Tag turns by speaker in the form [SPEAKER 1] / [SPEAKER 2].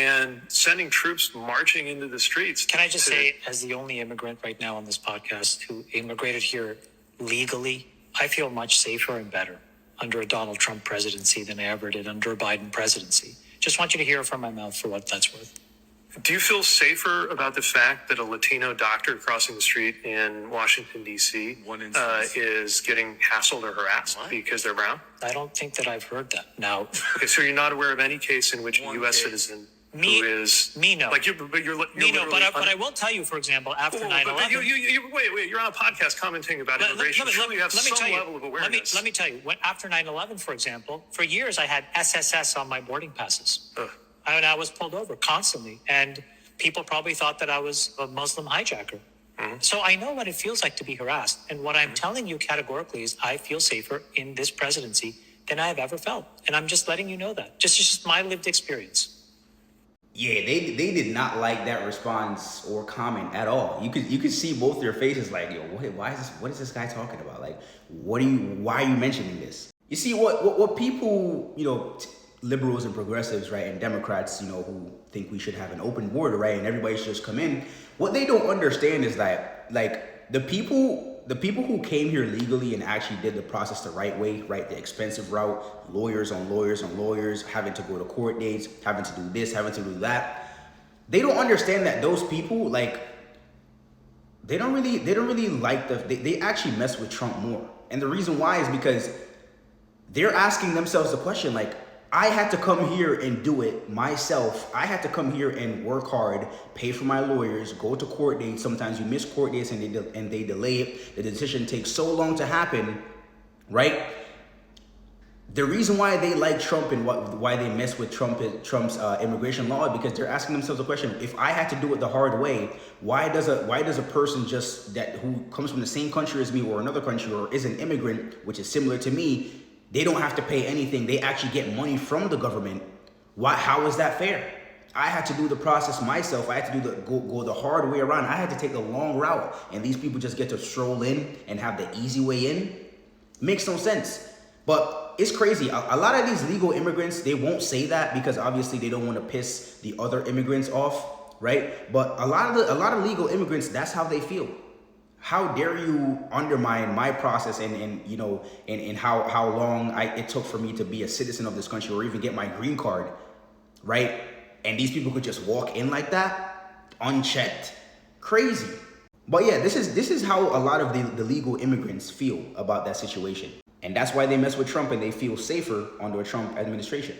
[SPEAKER 1] and sending troops marching into the streets.
[SPEAKER 2] Can I just say, as the only immigrant right now on this podcast who immigrated here legally, I feel much safer and better under a Donald Trump presidency than I ever did under a Biden presidency. Just want you to hear it from my mouth for what that's worth.
[SPEAKER 1] Do you feel safer about the fact that a Latino doctor crossing the street in Washington, D.C. Is getting hassled or harassed because they're brown?
[SPEAKER 2] I don't think that I've heard that. Now,
[SPEAKER 1] okay, so you're not aware of any case in which a U.S. citizen who is...
[SPEAKER 2] Me, no.
[SPEAKER 1] Like you're
[SPEAKER 2] but I will tell you, for example, after 9/11...
[SPEAKER 1] Wait, you're on a podcast commenting about immigration. Surely you have some level of awareness.
[SPEAKER 2] Let me tell you, after 9/11, for example, for years I had SSS on my boarding passes. I was pulled over constantly, and people probably thought that I was a Muslim hijacker. So I know what it feels like to be harassed. And what I'm telling you categorically is I feel safer in this presidency than I have ever felt. And I'm just letting you know that. Just my lived experience.
[SPEAKER 3] Yeah, they did not like that response or comment at all. You could see both their faces like, yo, what is this guy talking about? Like, why are you mentioning this? You see what people, liberals and progressives, right, and Democrats, who think we should have an open border, right, and everybody should just come in. What they don't understand is that, like, the people who came here legally and actually did the process the right way, right, the expensive route, lawyers on lawyers on lawyers, having to go to court dates, having to do this, having to do that. They don't understand that those people, like, they don't really like they actually mess with Trump more. And the reason why is because they're asking themselves the question, like, I had to come here and do it myself. I had to come here and work hard, pay for my lawyers, go to court dates. Sometimes you miss court dates and they delay it. The decision takes so long to happen, right? The reason why they like Trump and why they mess with Trump's immigration law is because they're asking themselves the question: if I had to do it the hard way, why does a person who comes from the same country as me or another country or is an immigrant, which is similar to me, they don't have to pay anything. They actually get money from the government. How is that fair? I had to do the process myself. I had to go the hard way around. I had to take the long route, and these people just get to stroll in and have the easy way in. Makes no sense. But it's crazy. A lot of these legal immigrants, they won't say that because obviously they don't want to piss the other immigrants off, right? But a lot of legal immigrants, that's how they feel. How dare you undermine my process and how long it took for me to be a citizen of this country or even get my green card, right? And these people could just walk in like that, unchecked. Crazy. But yeah, this is how a lot of the legal immigrants feel about that situation. And that's why they mess with Trump and they feel safer under a Trump administration.